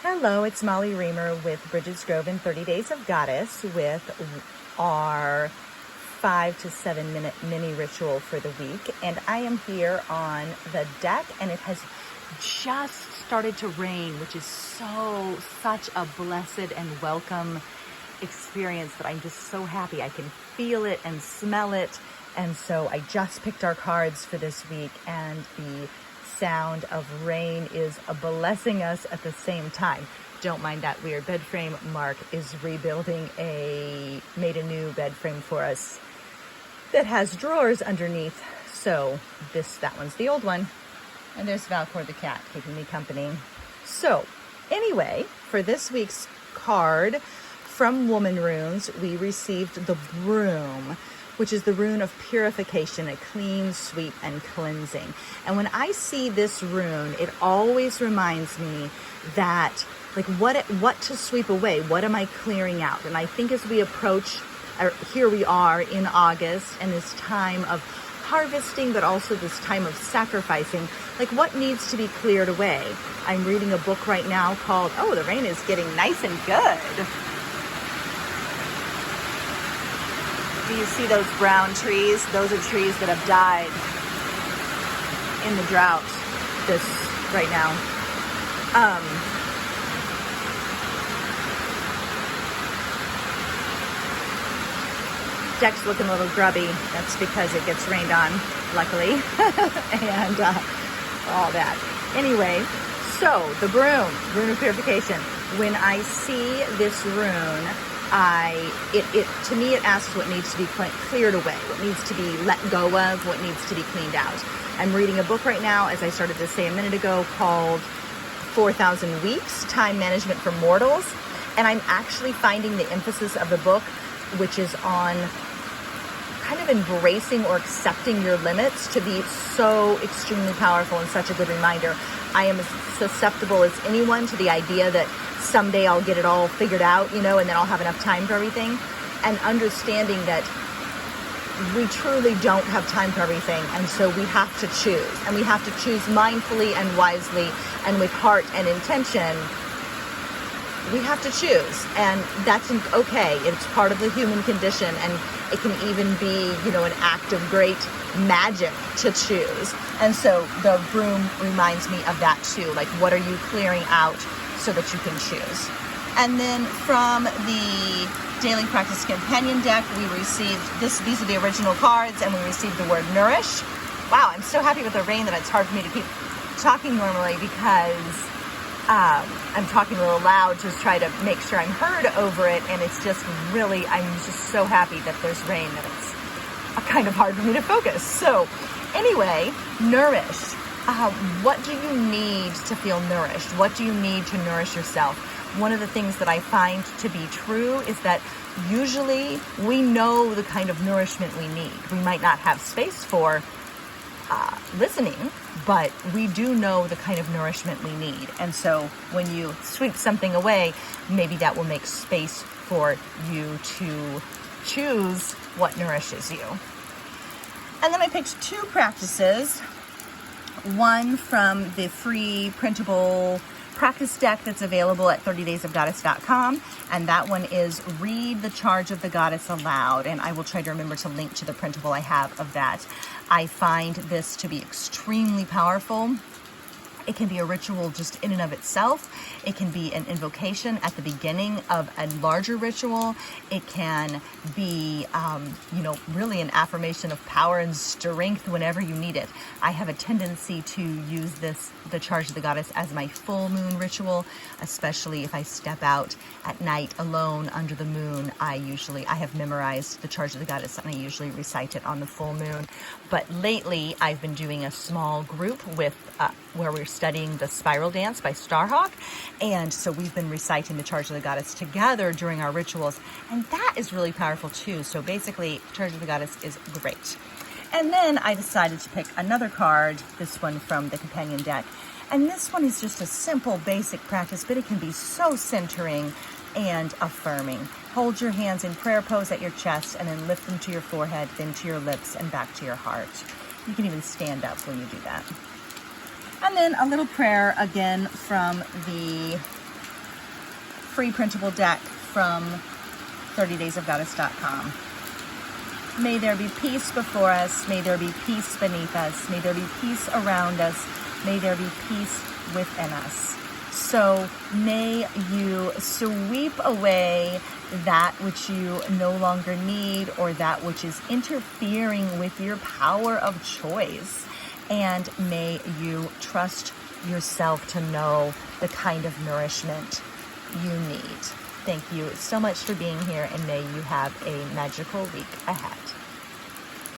Hello, it's Molly Reamer with Bridget's Grove in 30 Days of Goddess with our 5 to 7 minute mini ritual for the week. And I am here on the deck and it has just started to rain, which is such a blessed and welcome experience that I'm just so happy. I can feel it and smell it. And so I just picked our cards for this week, and the sound of rain is blessing us at the same time. Don't mind that weird bed frame. Mark is rebuilding made a new bed frame for us that has drawers underneath. So that one's the old one. And there's Valcor the cat keeping me company. So anyway, for this week's card from Woman Runes, we received the Broom, which is the rune of purification, a clean sweep and cleansing. And when I see this rune, it always reminds me that, like, what to sweep away, what am I clearing out? And I think as we approach, here we are in August, and this time of harvesting, but also this time of sacrificing, like, what needs to be cleared away? I'm reading a book right now called, the rain is getting nice and good. Do you see those brown trees? Those are trees that have died in the drought right now. Deck's looking a little grubby. That's because it gets rained on, luckily, and all that. Anyway, so the rune of purification. When I see this rune, to me it asks what needs to be cleared away, what needs to be let go of, what needs to be cleaned out. I'm reading a book right now, as I started to say a minute ago, called 4,000 Weeks, Time Management for Mortals. And I'm actually finding the emphasis of the book, which is on kind of embracing or accepting your limits, to be so extremely powerful and such a good reminder. I am as susceptible as anyone to the idea that someday I'll get it all figured out, and then I'll have enough time for everything. And understanding that we truly don't have time for everything. And so we have to choose. And we have to choose mindfully and wisely and with heart and intention. We have to choose. And that's okay. It's part of the human condition. And it can even be, an act of great magic to choose. And so the Broom reminds me of that too. Like, what are you clearing out so that you can choose? And then from the Daily Practice Companion deck, we received these are the original cards, and we received the word nourish. Wow, I'm so happy with the rain that it's hard for me to keep talking normally, because I'm talking a little loud to try to make sure I'm heard over it, and it's just really, I'm just so happy that there's rain that it's kind of hard for me to focus. So anyway, nourish. What do you need to feel nourished? What do you need to nourish yourself? One of the things that I find to be true is that usually we know the kind of nourishment we need. We might not have space for listening, but we do know the kind of nourishment we need. And so when you sweep something away, maybe that will make space for you to choose what nourishes you. And then I picked two practices. One from the free printable practice deck that's available at 30daysofgoddess.com. And that one is Read the Charge of the Goddess Aloud. And I will try to remember to link to the printable I have of that. I find this to be extremely powerful. It can be a ritual just in and of itself. It can be an invocation at the beginning of a larger ritual. It can be, really an affirmation of power and strength whenever you need it. I have a tendency to use the Charge of the Goddess, as my full moon ritual, especially if I step out at night alone under the moon. I have memorized the Charge of the Goddess, and I usually recite it on the full moon. But lately, I've been doing a small group with where we're studying the Spiral Dance by Starhawk. And so we've been reciting the Charge of the Goddess together during our rituals. And that is really powerful too. So basically, Charge of the Goddess is great. And then I decided to pick another card, this one from the companion deck. And this one is just a simple, basic practice, but it can be so centering and affirming. Hold your hands in prayer pose at your chest, and then lift them to your forehead, then to your lips, and back to your heart. You can even stand up when you do that. And then a little prayer again from the free printable deck from 30daysofgoddess.com. May there be peace before us. May there be peace beneath us. May there be peace around us. May there be peace within us. So may you sweep away that which you no longer need, or that which is interfering with your power of choice. And may you trust yourself to know the kind of nourishment you need. Thank you so much for being here, and may you have a magical week ahead.